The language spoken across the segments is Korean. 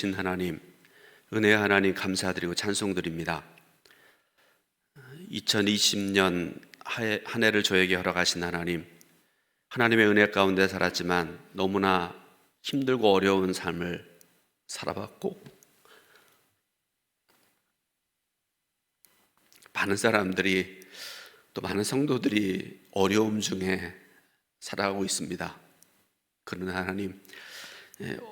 신 하나님, 은혜의 하나님 감사드리고 찬송드립니다. 2020년 한 해를 저에게 허락하신 하나님, 하나님의 은혜 가운데 살았지만 너무나 힘들고 어려운 삶을 살아봤고, 많은 사람들이 또 많은 성도들이 어려움 중에 살아가고 있습니다. 그러나 하나님,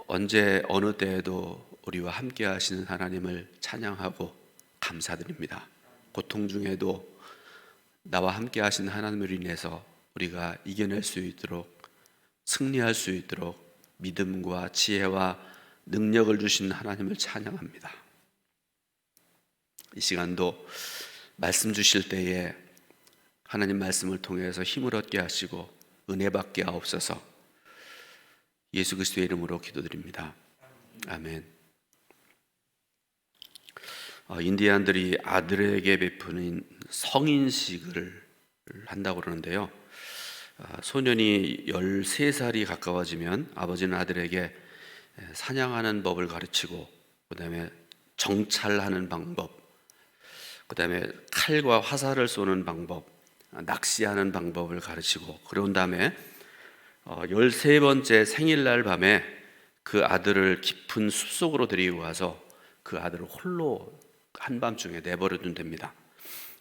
언제 어느 때에도 우리와 함께 하시는 하나님을 찬양하고 감사드립니다. 고통 중에도 나와 함께 하시는 하나님을 인해서 우리가 이겨낼 수 있도록, 승리할 수 있도록 믿음과 지혜와 능력을 주신 하나님을 찬양합니다. 이 시간도 말씀 주실 때에 하나님 말씀을 통해서 힘을 얻게 하시고 은혜 받게 하옵소서. 예수 그리스도의 이름으로 기도드립니다. 아멘. 인디안들이 아들에게 베푸는 성인식을 한다고 그러는데요. 소년이 13살이 가까워지면 아버지는 아들에게 사냥하는 법을 가르치고, 그 다음에 정찰하는 방법, 그 다음에 칼과 화살을 쏘는 방법, 낚시하는 방법을 가르치고, 그런 다음에 13번째 생일날 밤에 그 아들을 깊은 숲속으로 데리고 가서 그 아들을 홀로 한밤중에 내버려 둔답니다.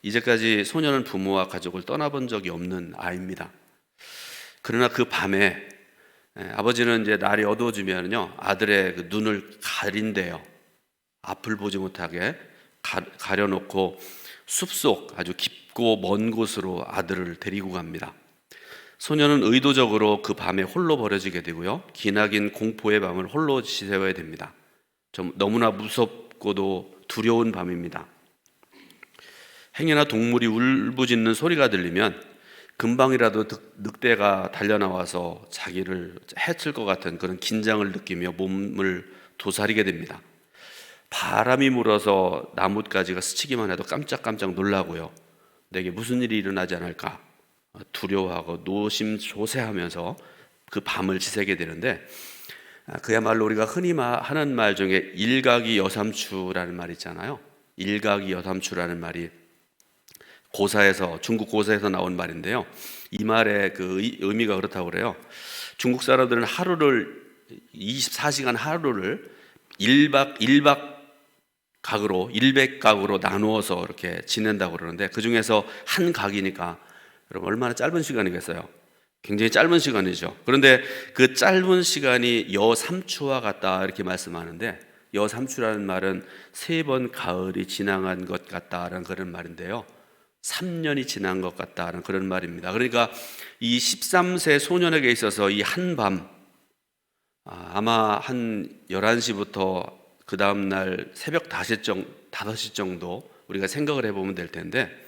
이제까지 소년은 부모와 가족을 떠나본 적이 없는 아이입니다. 그러나 그 밤에 아버지는 이제 날이 어두워지면요, 아들의 그 눈을 가린대요. 앞을 보지 못하게 가려놓고 숲속 아주 깊고 먼 곳으로 아들을 데리고 갑니다. 소년은 의도적으로 그 밤에 홀로 버려지게 되고요, 기나긴 공포의 밤을 홀로 지새워야 됩니다. 좀 너무나 무섭고도 두려운 밤입니다. 행여나 동물이 울부짖는 소리가 들리면 금방이라도 늑대가 달려나와서 자기를 해칠 것 같은 그런 긴장을 느끼며 몸을 도사리게 됩니다. 바람이 불어서 나뭇가지가 스치기만 해도 깜짝깜짝 놀라고요, 내게 무슨 일이 일어나지 않을까 두려워하고 노심초사하면서 그 밤을 지새게 되는데, 그야말로 우리가 흔히 하는 말 중에 일각이여삼추라는 말이 있잖아요. 일각이여삼추라는 말이 중국 고사에서 나온 말인데요, 이 말의 그 의미가 그렇다고 그래요. 중국 사람들은 24시간 하루를 100각으로 나누어서 이렇게 지낸다고 그러는데, 그 중에서 한 각이니까 여러분 얼마나 짧은 시간이겠어요? 굉장히 짧은 시간이죠. 그런데 그 짧은 시간이 여삼추와 같다 이렇게 말씀하는데, 여삼추라는 말은 3번 가을이 지나간 것 같다라는 그런 말인데요, 3년이 지난 것 같다는 그런 말입니다. 그러니까 이 13세 소년에게 있어서 이 한밤, 아마 한 11시부터 그 다음날 새벽 5시 정도 우리가 생각을 해보면 될 텐데,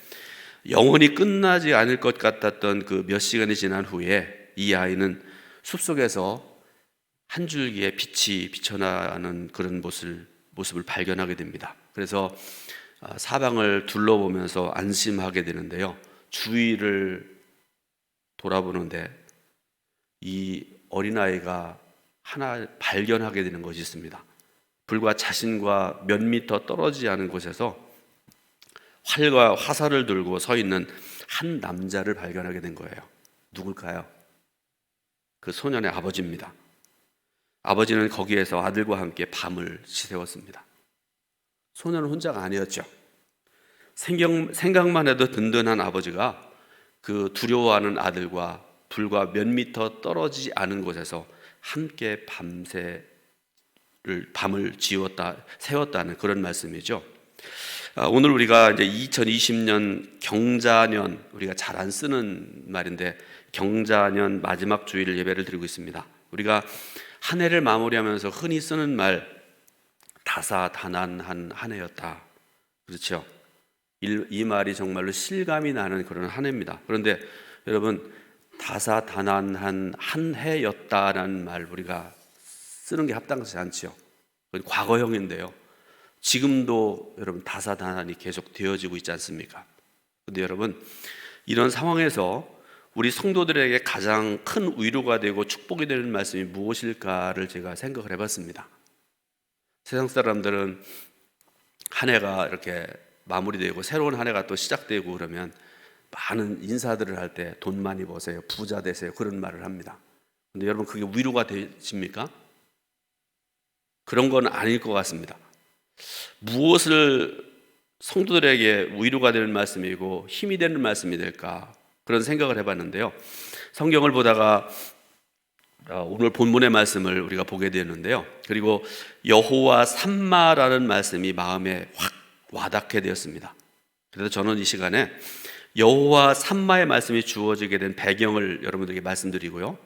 영원히 끝나지 않을 것 같았던 그 몇 시간이 지난 후에 이 아이는 숲속에서 한 줄기의 빛이 비쳐나는 그런 모습을 발견하게 됩니다. 그래서 사방을 둘러보면서 안심하게 되는데요, 주위를 돌아보는데 이 어린아이가 하나 발견하게 되는 것이 있습니다. 불과 자신과 몇 미터 떨어지지 않은 곳에서 활과 화살을 들고 서 있는 한 남자를 발견하게 된 거예요. 누굴까요? 그 소년의 아버지입니다. 아버지는 거기에서 아들과 함께 밤을 지새웠습니다. 소년은 혼자가 아니었죠. 생각만 해도 든든한 아버지가 그 두려워하는 아들과 불과 몇 미터 떨어지지 않은 곳에서 함께 밤을 세웠다는 그런 말씀이죠. 오늘 우리가 이제 2020년 경자년, 우리가 잘 안 쓰는 말인데 경자년 마지막 주일 예배를 드리고 있습니다. 우리가 한 해를 마무리하면서 흔히 쓰는 말, 다사다난한 한 해였다. 그렇죠? 이 말이 정말로 실감이 나는 그런 한 해입니다. 그런데 여러분, 다사다난한 한 해였다라는 말 우리가 쓰는 게 합당하지 않죠. 그건 과거형인데요, 지금도 여러분 다사다난이 계속 되어지고 있지 않습니까? 그런데 여러분, 이런 상황에서 우리 성도들에게 가장 큰 위로가 되고 축복이 되는 말씀이 무엇일까를 제가 생각을 해봤습니다. 세상 사람들은 한 해가 이렇게 마무리되고 새로운 한 해가 또 시작되고 그러면 많은 인사들을 할 때 돈 많이 버세요, 부자 되세요, 그런 말을 합니다. 근데 여러분, 그게 위로가 되십니까? 그런 건 아닐 것 같습니다. 무엇을 성도들에게 위로가 되는 말씀이고 힘이 되는 말씀이 될까, 그런 생각을 해봤는데요. 성경을 보다가 오늘 본문의 말씀을 우리가 보게 되는데요. 그리고 여호와 삼마라는 말씀이 마음에 확 와닿게 되었습니다. 그래서 저는 이 시간에 여호와 삼마의 말씀이 주어지게 된 배경을 여러분들에게 말씀드리고요.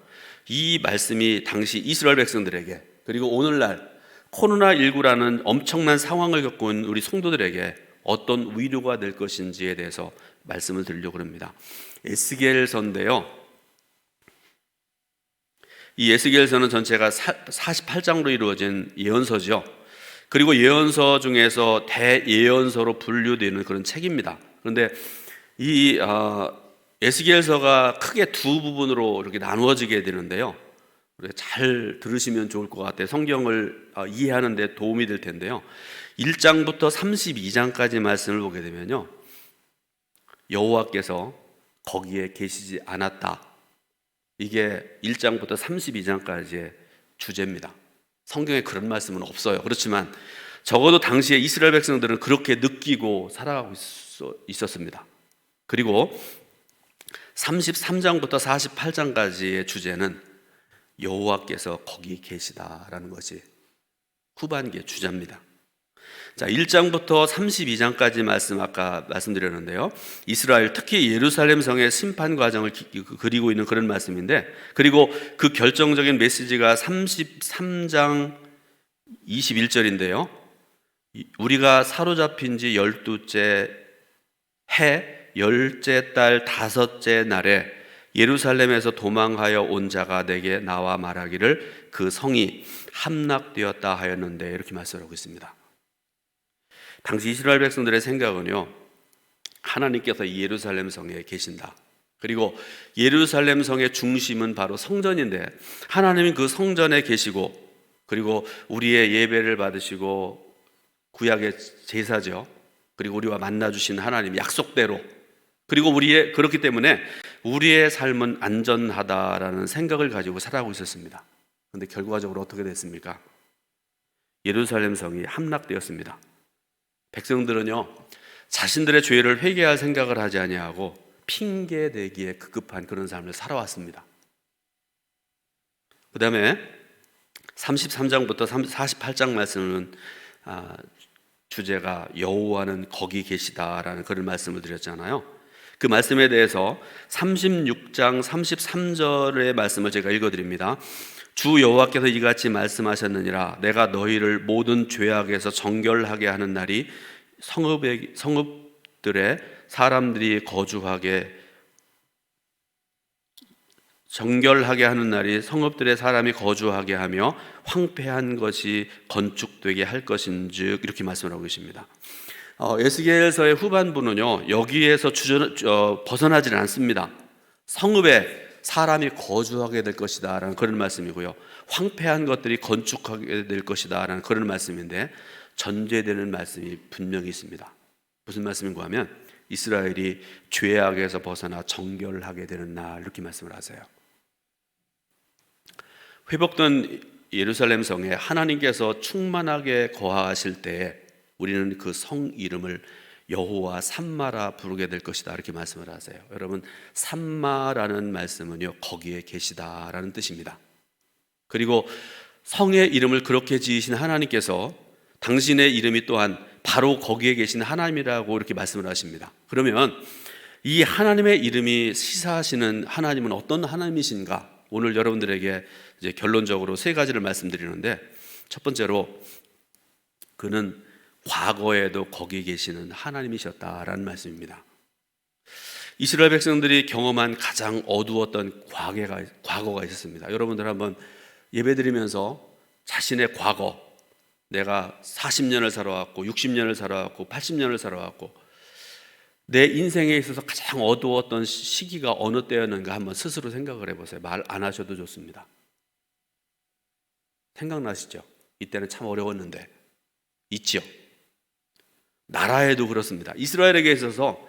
이 말씀이 당시 이스라엘 백성들에게, 그리고 오늘날 코로나19라는 엄청난 상황을 겪고 있는 우리 성도들에게 어떤 위로가 될 것인지에 대해서 말씀을 드리려고 합니다. 에스겔서인데요. 이 에스겔서는 전체가 48장으로 이루어진 예언서죠. 그리고 예언서 중에서 대예언서로 분류되는 그런 책입니다. 그런데 이 에스겔서가 크게 두 부분으로 이렇게 나누어지게 되는데요. 잘 들으시면 좋을 것 같아요. 성경을 이해하는 데 도움이 될 텐데요. 1장부터 32장까지 말씀을 보게 되면요, 여호와께서 거기에 계시지 않았다, 이게 1장부터 32장까지의 주제입니다. 성경에 그런 말씀은 없어요. 그렇지만 적어도 당시에 이스라엘 백성들은 그렇게 느끼고 살아가고 있었습니다. 그리고 33장부터 48장까지의 주제는 여호와께서 거기 계시다라는 것이 후반기의 주제입니다. 자, 1장부터 32장까지 말씀 아까 말씀드렸는데요. 이스라엘, 특히 예루살렘 성의 심판 과정을 그리고 있는 그런 말씀인데, 그리고 그 결정적인 메시지가 33장 21절인데요. 우리가 사로잡힌 지 12째 해 10째 달 5째 날에 예루살렘에서 도망하여 온 자가 내게 나와 말하기를 그 성이 함락되었다 하였는데, 이렇게 말씀하고 있습니다. 당시 이스라엘 백성들의 생각은요, 하나님께서 이 예루살렘 성에 계신다, 그리고 예루살렘 성의 중심은 바로 성전인데 하나님은 그 성전에 계시고, 그리고 우리의 예배를 받으시고 구약의 제사죠, 그리고 우리와 만나주신 하나님 약속대로, 그리고 그렇기 때문에 우리의 삶은 안전하다라는 생각을 가지고 살아가고 있었습니다. 그런데 결과적으로 어떻게 됐습니까? 예루살렘 성이 함락되었습니다. 백성들은요, 자신들의 죄를 회개할 생각을 하지 아니하고 핑계대기에 급급한 그런 삶을 살아왔습니다. 그 다음에 33장부터 48장 말씀은 주제가 여호와는 거기 계시다라는 그런 말씀을 드렸잖아요. 그 말씀에 대해서 36장 33절의 말씀을 제가 읽어드립니다. 주 여호와께서 이같이 말씀하셨느니라. 내가 너희를 모든 죄악에서 정결하게 하는 날이 성읍들의 사람들이 정결하게 하는 날이 성읍들의 사람이 거주하게 하며 황폐한 것이 건축되게 할 것인즉, 이렇게 말씀을 하고 계십니다. 에스겔서의 후반부는요, 여기에서 벗어나지는 않습니다. 성읍에 사람이 거주하게 될 것이다 라는 그런 말씀이고요, 황폐한 것들이 건축하게 될 것이다 라는 그런 말씀인데, 전제되는 말씀이 분명히 있습니다. 무슨 말씀인가 하면 이스라엘이 죄악에서 벗어나 정결하게 되는 날, 이렇게 말씀을 하세요. 회복된 예루살렘 성에 하나님께서 충만하게 거하실 때에 우리는 그 성 이름을 여호와 삼마라 부르게 될 것이다, 이렇게 말씀을 하세요. 여러분, 삼마라는 말씀은요, 거기에 계시다라는 뜻입니다. 그리고 성의 이름을 그렇게 지으신 하나님께서 당신의 이름이 또한 바로 거기에 계신 하나님이라고 이렇게 말씀을 하십니다. 그러면 이 하나님의 이름이 시사하시는 하나님은 어떤 하나님이신가? 오늘 여러분들에게 이제 결론적으로 세 가지를 말씀드리는데, 첫 번째로 그는 과거에도 거기 계시는 하나님이셨다라는 말씀입니다. 이스라엘 백성들이 경험한 가장 어두웠던 과거가 있었습니다. 여러분들 한번 예배드리면서 자신의 과거, 내가 40년을 살아왔고 60년을 살아왔고 80년을 살아왔고 내 인생에 있어서 가장 어두웠던 시기가 어느 때였는가 한번 스스로 생각을 해보세요. 말 안 하셔도 좋습니다. 생각나시죠? 이때는 참 어려웠는데. 있지요. 나라에도 그렇습니다. 이스라엘에게 있어서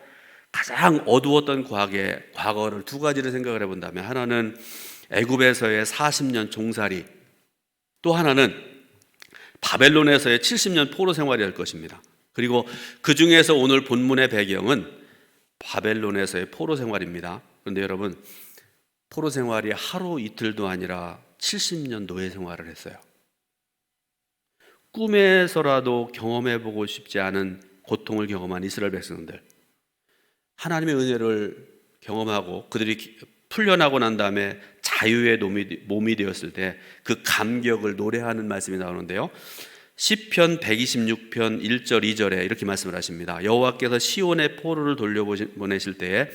가장 어두웠던 과거를 두 가지를 생각을 해본다면, 하나는 애굽에서의 40년 종살이, 또 하나는 바벨론에서의 70년 포로 생활이랄 것입니다. 그리고 그 중에서 오늘 본문의 배경은 바벨론에서의 포로 생활입니다. 그런데 여러분, 포로 생활이 하루 이틀도 아니라 70년 노예 생활을 했어요. 꿈에서라도 경험해보고 싶지 않은 고통을 경험한 이스라엘 백성들, 하나님의 은혜를 경험하고 그들이 풀려나고 난 다음에 자유의 몸이 되었을 때 그 감격을 노래하는 말씀이 나오는데요, 시편 126편 1절 2절에 이렇게 말씀을 하십니다. 여호와께서 시온의 포로를 돌려보내실 때에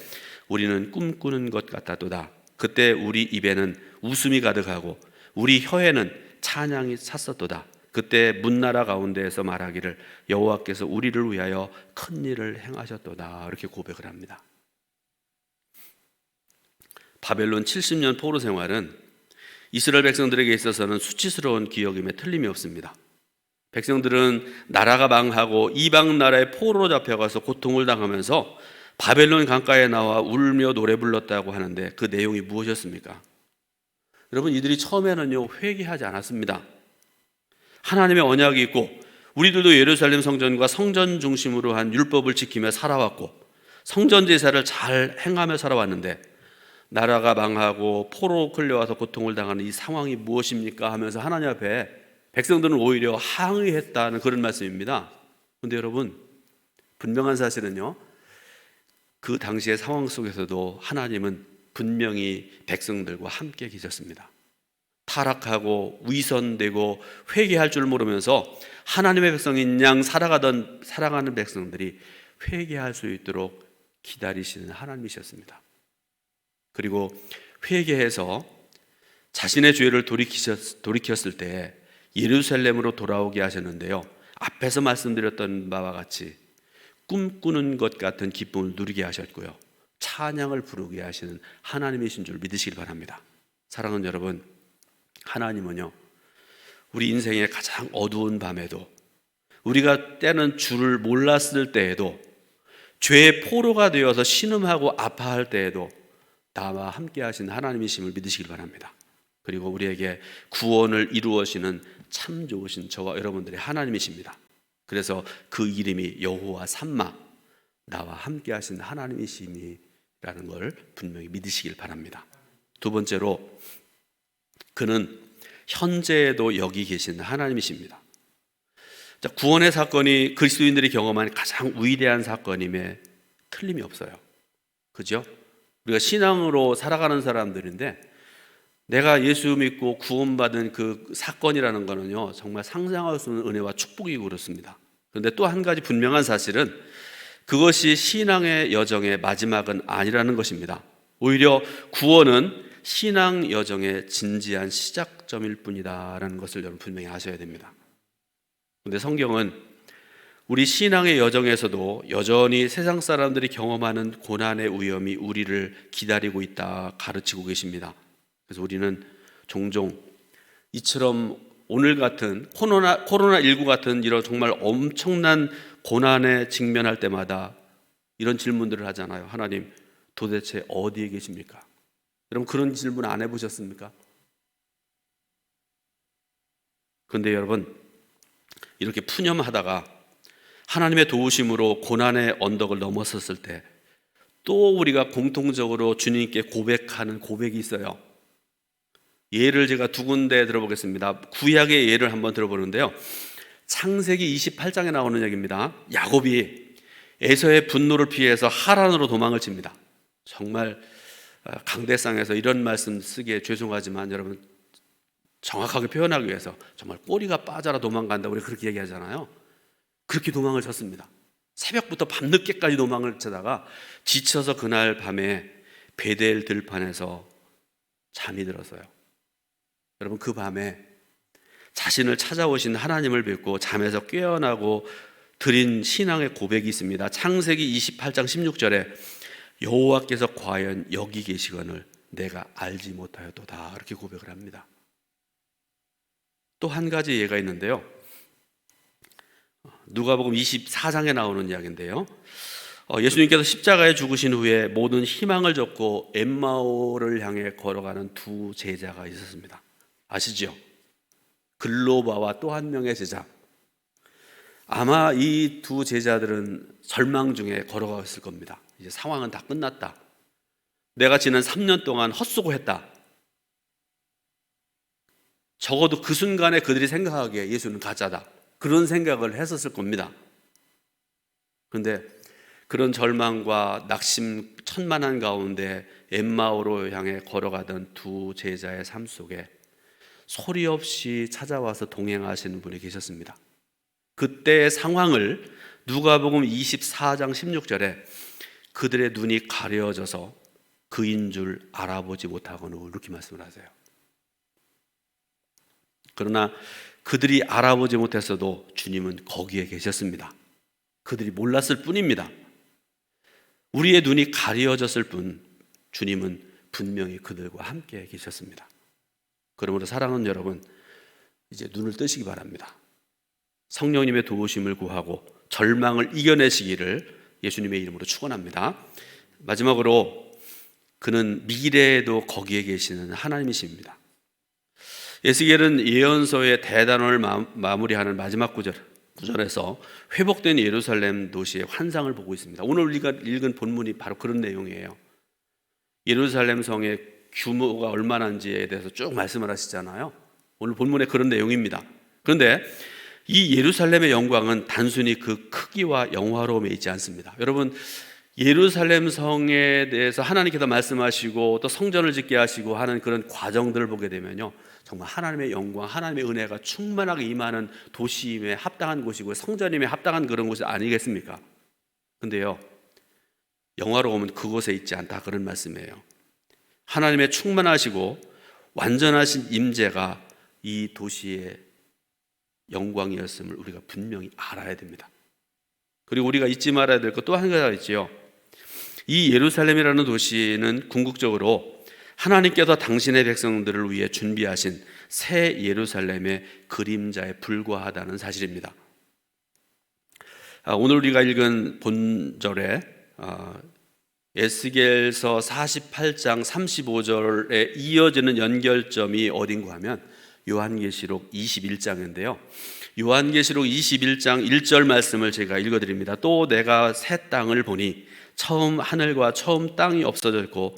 우리는 꿈꾸는 것 같았도다. 그때 우리 입에는 웃음이 가득하고 우리 혀에는 찬양이 찼었도다. 그때 문나라 가운데에서 말하기를 여호와께서 우리를 위하여 큰 일을 행하셨도다. 이렇게 고백을 합니다. 바벨론 70년 포로 생활은 이스라엘 백성들에게 있어서는 수치스러운 기억임에 틀림이 없습니다. 백성들은 나라가 망하고 이방 나라의 포로로 잡혀가서 고통을 당하면서 바벨론 강가에 나와 울며 노래 불렀다고 하는데, 그 내용이 무엇이었습니까? 여러분, 이들이 처음에는요 회개하지 않았습니다. 하나님의 언약이 있고 우리들도 예루살렘 성전과 성전 중심으로 한 율법을 지키며 살아왔고 성전 제사를 잘 행하며 살아왔는데, 나라가 망하고 포로 끌려와서 고통을 당하는 이 상황이 무엇입니까 하면서 하나님 앞에 백성들은 오히려 항의했다는 그런 말씀입니다. 그런데 여러분, 분명한 사실은요, 그 당시의 상황 속에서도 하나님은 분명히 백성들과 함께 계셨습니다. 타락하고 위선되고 회개할 줄 모르면서 하나님의 백성인 양 살아가는 백성들이 회개할 수 있도록 기다리시는 하나님이셨습니다. 그리고 회개해서 자신의 죄를 돌이켰을 때 예루살렘으로 돌아오게 하셨는데요, 앞에서 말씀드렸던 바와 같이 꿈꾸는 것 같은 기쁨을 누리게 하셨고요, 찬양을 부르게 하시는 하나님이신 줄 믿으시길 바랍니다. 사랑하는 여러분, 하나님은요 우리 인생의 가장 어두운 밤에도, 우리가 때는 줄을 몰랐을 때에도, 죄의 포로가 되어서 신음하고 아파할 때에도 나와 함께 하신 하나님이심을 믿으시길 바랍니다. 그리고 우리에게 구원을 이루어시는 참 좋으신 저와 여러분들의 하나님이십니다. 그래서 그 이름이 여호와 삼마, 나와 함께 하신 하나님이시니라는 걸 분명히 믿으시길 바랍니다. 두 번째로, 그는 현재에도 여기 계신 하나님이십니다. 자, 구원의 사건이 그리스도인들이 경험한 가장 위대한 사건임에 틀림이 없어요. 그죠? 우리가 신앙으로 살아가는 사람들인데, 내가 예수 믿고 구원받은 그 사건이라는 거는요 정말 상상할 수 없는 은혜와 축복이고 그렇습니다. 그런데 또 한 가지 분명한 사실은 그것이 신앙의 여정의 마지막은 아니라는 것입니다. 오히려 구원은 신앙 여정의 진지한 시작점일 뿐이다라는 것을 여러분 분명히 아셔야 됩니다. 그런데 성경은 우리 신앙의 여정에서도 여전히 세상 사람들이 경험하는 고난의 위험이 우리를 기다리고 있다 가르치고 계십니다. 그래서 우리는 종종 이처럼 오늘 같은 코로나19 같은 이런 정말 엄청난 고난에 직면할 때마다 이런 질문들을 하잖아요. 하나님, 도대체 어디에 계십니까? 여러분, 그런 질문 안 해보셨습니까? 그런데 여러분, 이렇게 푸념하다가 하나님의 도우심으로 고난의 언덕을 넘어섰을 때 또 우리가 공통적으로 주님께 고백하는 고백이 있어요. 예를 제가 두 군데 들어보겠습니다. 구약의 예를 한번 들어보는데요, 창세기 28장에 나오는 얘기입니다. 야곱이 에서의 분노를 피해서 하란으로 도망을 칩니다. 정말 강대상에서 이런 말씀 쓰기에 죄송하지만 여러분, 정확하게 표현하기 위해서 정말 꼬리가 빠져라 도망간다, 우리 그렇게 얘기하잖아요. 그렇게 도망을 쳤습니다. 새벽부터 밤늦게까지 도망을 치다가 지쳐서 그날 밤에 베델 들판에서 잠이 들었어요. 여러분, 그 밤에 자신을 찾아오신 하나님을 뵙고 잠에서 깨어나고 드린 신앙의 고백이 있습니다. 창세기 28장 16절에 여호와께서 과연 여기 계시거늘 내가 알지 못하였도다, 이렇게 고백을 합니다. 또 한 가지 예가 있는데요, 누가복음 24장에 나오는 이야기인데요. 예수님께서 십자가에 죽으신 후에 모든 희망을 접고 엠마오를 향해 걸어가는 두 제자가 있었습니다. 아시죠? 글로바와 또 한 명의 제자. 아마 이 두 제자들은 절망 중에 걸어가고 있을 겁니다. 이제 상황은 다 끝났다. 내가 지난 3년 동안 헛수고했다. 적어도 그 순간에 그들이 생각하기에 예수는 가짜다. 그런 생각을 했었을 겁니다. 그런데 그런 절망과 낙심 천만한 가운데 엠마오로 향해 걸어가던 두 제자의 삶 속에 소리 없이 찾아와서 동행하시는 분이 계셨습니다. 그때의 상황을 누가복음 24장 16절에 그들의 눈이 가려져서 그인 줄 알아보지 못하거늘 이렇게 말씀을 하세요. 그러나 그들이 알아보지 못했어도 주님은 거기에 계셨습니다. 그들이 몰랐을 뿐입니다. 우리의 눈이 가려졌을 뿐 주님은 분명히 그들과 함께 계셨습니다. 그러므로 사랑하는 여러분, 이제 눈을 뜨시기 바랍니다. 성령님의 도우심을 구하고 절망을 이겨내시기를 예수님의 이름으로 축원합니다. 마지막으로 그는 미래에도 거기에 계시는 하나님이십니다. 에스겔은 예언서의 대단원을 마무리하는 마지막 구절에서 회복된 예루살렘 도시의 환상을 보고 있습니다. 오늘 우리가 읽은 본문이 바로 그런 내용이에요. 예루살렘 성의 규모가 얼마나인지에 대해서 쭉 말씀을 하시잖아요. 오늘 본문에 그런 내용입니다. 그런데 이 예루살렘의 영광은 단순히 그 크기와 영화로움에 있지 않습니다. 여러분, 예루살렘 성에 대해서 하나님께서 말씀하시고 또 성전을 짓게 하시고 하는 그런 과정들을 보게 되면요, 정말 하나님의 영광, 하나님의 은혜가 충만하게 임하는 도시임에 합당한 곳이고 성전임에 합당한 그런 곳이 아니겠습니까? 근데요, 영화로움은 그곳에 있지 않다, 그런 말씀이에요. 하나님의 충만하시고 완전하신 임재가 이 도시의 영광이었음을 우리가 분명히 알아야 됩니다. 그리고 우리가 잊지 말아야 될 것 또 한 가지가 있지요. 이 예루살렘이라는 도시는 궁극적으로 하나님께서 당신의 백성들을 위해 준비하신 새 예루살렘의 그림자에 불과하다는 사실입니다. 오늘 우리가 읽은 본절에 에스겔서 48장 35절에 이어지는 연결점이 어딘가 하면 요한계시록 21장인데요. 요한계시록 21장 1절 말씀을 제가 읽어드립니다. 또 내가 새 땅을 보니 처음 하늘과 처음 땅이 없어졌고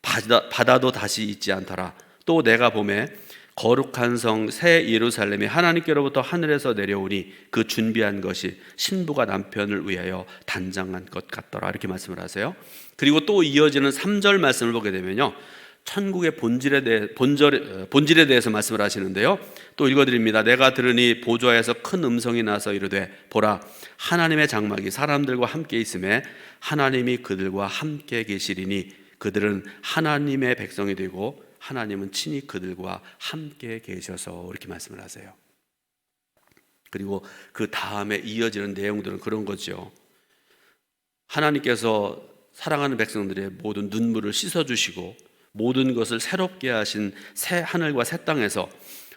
바다도 다시 있지 않더라. 또 내가 보매 거룩한 성 새 예루살렘이 하나님께로부터 하늘에서 내려오니 그 준비한 것이 신부가 남편을 위하여 단장한 것 같더라. 이렇게 말씀을 하세요. 그리고 또 이어지는 3절 말씀을 보게 되면요, 천국의 본질에 대해서 말씀을 하시는데요. 또 읽어드립니다. 내가 들으니 보좌에서 큰 음성이 나서 이르되 보라, 하나님의 장막이 사람들과 함께 있음에 하나님이 그들과 함께 계시리니 그들은 하나님의 백성이 되고 하나님은 친히 그들과 함께 계셔서, 이렇게 말씀을 하세요. 그리고 그 다음에 이어지는 내용들은 그런 거죠. 하나님께서 사랑하는 백성들의 모든 눈물을 씻어주시고 모든 것을 새롭게 하신 새 하늘과 새 땅에서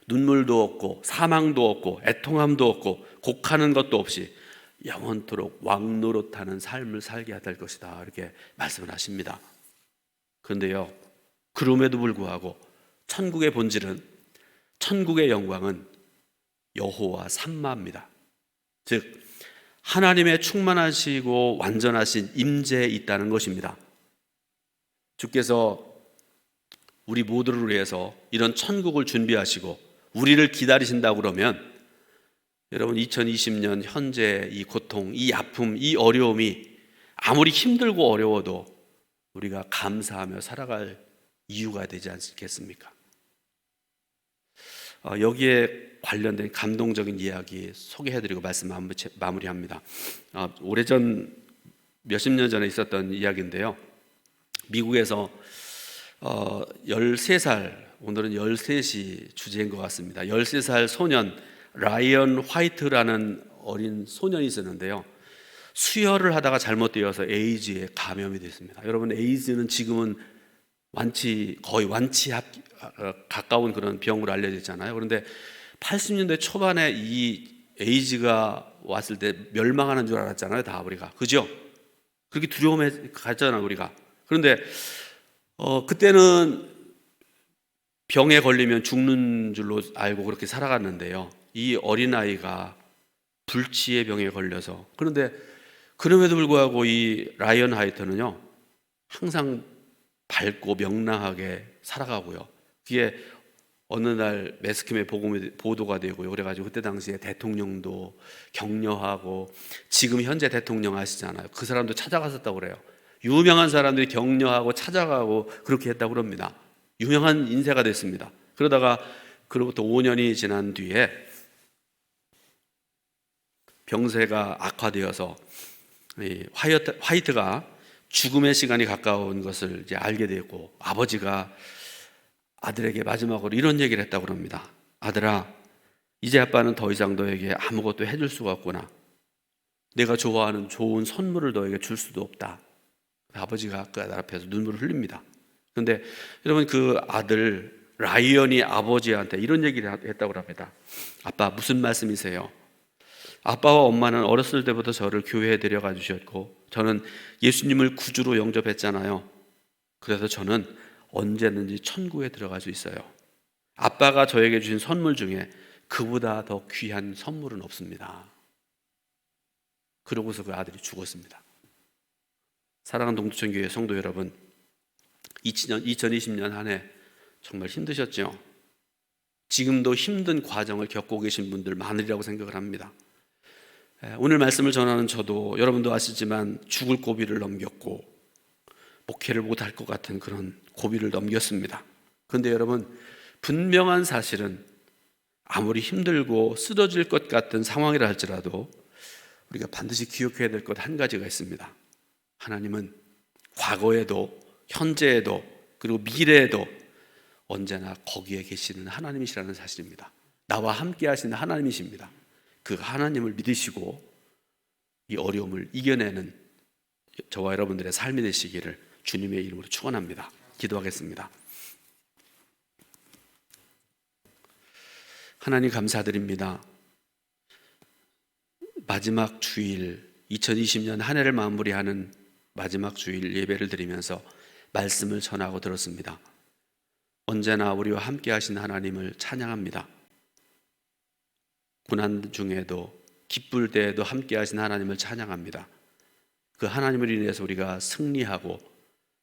눈물도 없고 사망도 없고 애통함도 없고 곡하는 것도 없이 영원토록 왕노릇하는 삶을 살게 될 것이다, 이렇게 말씀을 하십니다. 그런데요, 그럼에도 불구하고 천국의 본질은, 천국의 영광은 여호와 삼마입니다. 즉 하나님의 충만하시고 완전하신 임재에 있다는 것입니다. 주께서 우리 모두를 위해서 이런 천국을 준비하시고 우리를 기다리신다고 그러면 여러분, 2020년 현재 이 고통, 이 아픔, 이 어려움이 아무리 힘들고 어려워도 우리가 감사하며 살아갈 이유가 되지 않겠습니까? 여기에 관련된 감동적인 이야기 소개해드리고 말씀 마무리합니다. 오래전 몇십 년 전에 있었던 이야기인데요. 미국에서 13살, 오늘은 13시 주제인 것 같습니다. 13살 소년 라이언 화이트라는 어린 소년이 있었는데요. 수혈을 하다가 잘못되어서 에이즈에 감염이 됐습니다. 여러분, 에이즈는 지금은 거의 완치 가까운 그런 병으로 알려져 있잖아요. 그런데 80년대 초반에 이 에이즈가 왔을 때 멸망하는 줄 알았잖아요, 다 우리가. 그죠? 그렇게 두려움에 갔잖아, 우리가. 그런데 그때는 병에 걸리면 죽는 줄로 알고 그렇게 살아갔는데요. 이 어린아이가 불치의 병에 걸려서, 그런데 그럼에도 불구하고 이 라이언 하이트는요, 항상 밝고 명랑하게 살아가고요. 그게 어느 날 매스컴에 보도가 되고요. 그래가지고 그때 당시에 대통령도 격려하고, 지금 현재 대통령 아시잖아요. 그 사람도 찾아갔었다고 그래요. 유명한 사람들이 격려하고 찾아가고 그렇게 했다고 그럽니다. 유명한 인사가 됐습니다. 그러다가 그로부터 5년이 지난 뒤에 병세가 악화되어서 화이트가 죽음의 시간이 가까운 것을 이제 알게 되고, 아버지가 아들에게 마지막으로 이런 얘기를 했다고 합니다. 아들아, 이제 아빠는 더 이상 너에게 아무것도 해줄 수가 없구나. 내가 좋아하는 좋은 선물을 너에게 줄 수도 없다. 아버지가 그 아들 앞에서 눈물을 흘립니다. 그런데 여러분, 그 아들 라이언이 아버지한테 이런 얘기를 했다고 합니다. 아빠, 무슨 말씀이세요? 아빠와 엄마는 어렸을 때부터 저를 교회에 데려가 주셨고, 저는 예수님을 구주로 영접했잖아요. 그래서 저는 언제든지 천국에 들어갈 수 있어요. 아빠가 저에게 주신 선물 중에 그보다 더 귀한 선물은 없습니다. 그러고서 그 아들이 죽었습니다. 사랑하는 동두천교회 성도 여러분, 2020년 한 해 정말 힘드셨죠? 지금도 힘든 과정을 겪고 계신 분들 많으리라고 생각을 합니다. 오늘 말씀을 전하는 저도 여러분도 아시지만 죽을 고비를 넘겼고 목회를 못할 것 같은 그런 고비를 넘겼습니다. 그런데 여러분, 분명한 사실은 아무리 힘들고 쓰러질 것 같은 상황이라 할지라도 우리가 반드시 기억해야 될 것 한 가지가 있습니다. 하나님은 과거에도 현재에도 그리고 미래에도 언제나 거기에 계시는 하나님이시라는 사실입니다. 나와 함께 하시는 하나님이십니다. 그 하나님을 믿으시고 이 어려움을 이겨내는 저와 여러분들의 삶이 되시기를 주님의 이름으로 축원합니다. 기도하겠습니다. 하나님 감사드립니다. 마지막 주일, 2020년 한 해를 마무리하는 마지막 주일 예배를 드리면서 말씀을 전하고 들었습니다. 언제나 우리와 함께 하신 하나님을 찬양합니다. 고난 중에도 기쁠 때에도 함께 하신 하나님을 찬양합니다. 그 하나님을 인해서 우리가 승리하고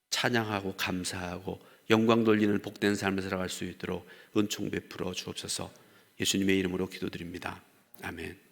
찬양하고 감사하고 영광 돌리는 복된 삶을 살아갈 수 있도록 은총 베풀어 주옵소서. 예수님의 이름으로 기도드립니다. 아멘.